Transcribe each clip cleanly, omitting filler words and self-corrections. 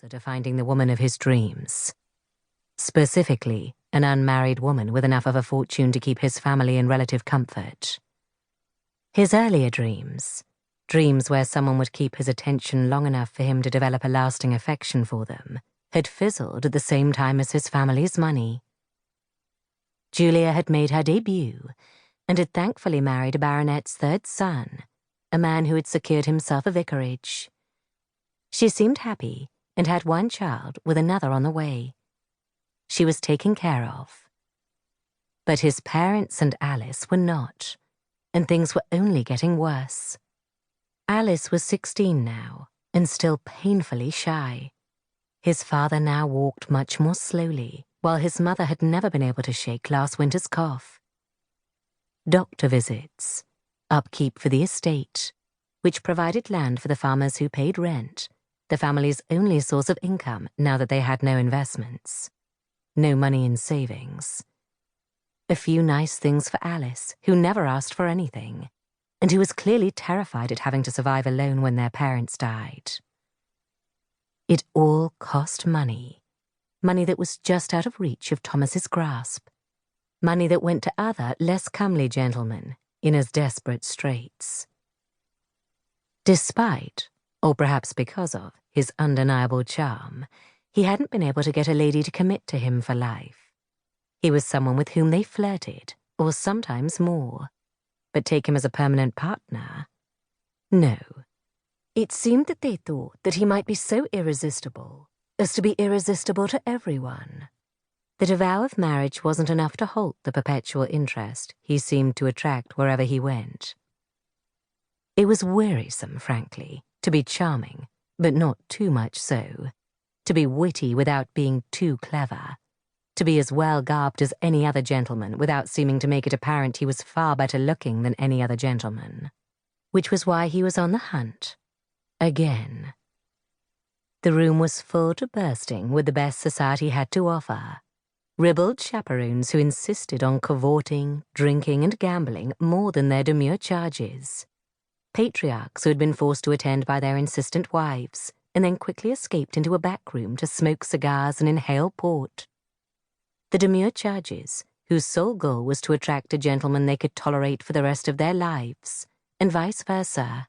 closer to finding the woman of his dreams. Specifically, an unmarried woman with enough of a fortune to keep his family in relative comfort. His earlier dreams where someone would keep his attention long enough for him to develop a lasting affection for them, had fizzled at the same time as his family's money. Julia had made her debut and had thankfully married a baronet's third son, a man who had secured himself a vicarage. She seemed happy and had one child with another on the way. She was taken care of. But his parents and Alice were not, and things were only getting worse. Alice was 16 now, and still painfully shy. His father now walked much more slowly, while his mother had never been able to shake last winter's cough. Doctor visits, upkeep for the estate, which provided land for the farmers who paid rent, the family's only source of income now that they had no investments, no money in savings. A few nice things for Alice, who never asked for anything, and who was clearly terrified at having to survive alone when their parents died. It all cost money that was just out of reach of Thomas's grasp, money that went to other, less comely gentlemen in as desperate straits. Despite, or perhaps because of, his undeniable charm, he hadn't been able to get a lady to commit to him for life. He was someone with whom they flirted, or sometimes more. But take him as a permanent partner? No. It seemed that they thought that he might be so irresistible as to be irresistible to everyone, that a vow of marriage wasn't enough to halt the perpetual interest he seemed to attract wherever he went. It was wearisome, frankly, to be charming, but not too much so, to be witty without being too clever, to be as well-garbed as any other gentleman without seeming to make it apparent he was far better looking than any other gentleman, which was why he was on the hunt. Again. The room was full to bursting with the best society had to offer. Ribald chaperones who insisted on cavorting, drinking, and gambling more than their demure charges. Patriarchs who had been forced to attend by their insistent wives, and then quickly escaped into a back room to smoke cigars and inhale port. The demure charges, whose sole goal was to attract a gentleman they could tolerate for the rest of their lives, and vice versa.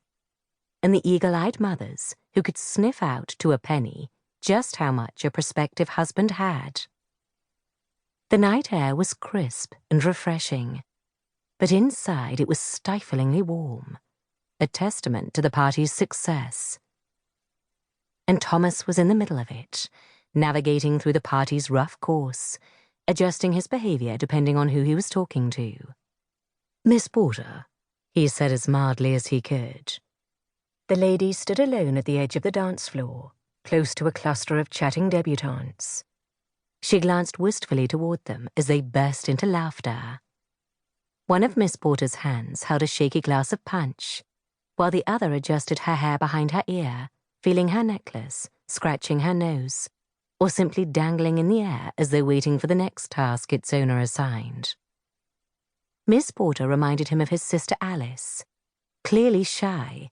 And the eagle-eyed mothers who could sniff out to a penny just how much a prospective husband had. The night air was crisp and refreshing, but inside it was stiflingly warm, a testament to the party's success. And Thomas was in the middle of it, navigating through the party's rough course, adjusting his behavior depending on who he was talking to. "Miss Porter," he said as mildly as he could. The lady stood alone at the edge of the dance floor, close to a cluster of chatting debutantes. She glanced wistfully toward them as they burst into laughter. One of Miss Porter's hands held a shaky glass of punch, while the other adjusted her hair behind her ear, feeling her necklace, scratching her nose, or simply dangling in the air as though waiting for the next task its owner assigned. Miss Porter reminded him of his sister Alice, clearly shy,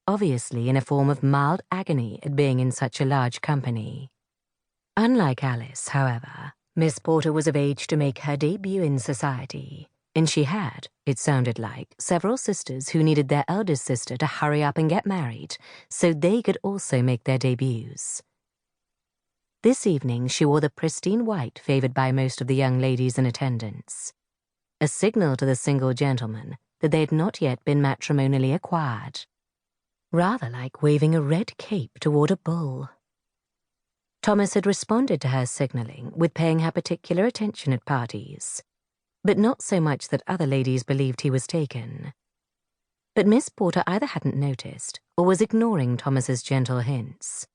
obviously in a form of mild agony at being in such a large company. Unlike Alice, however, Miss Porter was of age to make her debut in society, and she had, it sounded like, several sisters who needed their eldest sister to hurry up and get married so they could also make their debuts. This evening she wore the pristine white favored by most of the young ladies in attendance, a signal to the single gentlemen that they had not yet been matrimonially acquired, rather like waving a red cape toward a bull. Thomas had responded to her signaling with paying her particular attention at parties, but not so much that other ladies believed he was taken. But Miss Porter either hadn't noticed or was ignoring Thomas's gentle hints,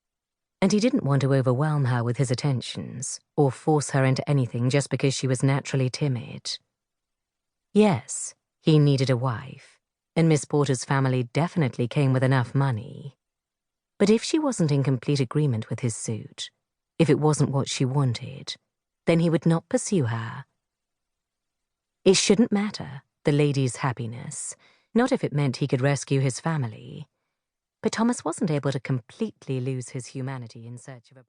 and he didn't want to overwhelm her with his attentions or force her into anything just because she was naturally timid. Yes, he needed a wife, and Miss Porter's family definitely came with enough money. But if she wasn't in complete agreement with his suit, if it wasn't what she wanted, then he would not pursue her. It shouldn't matter, the lady's happiness, not if it meant he could rescue his family. But Thomas wasn't able to completely lose his humanity in search of a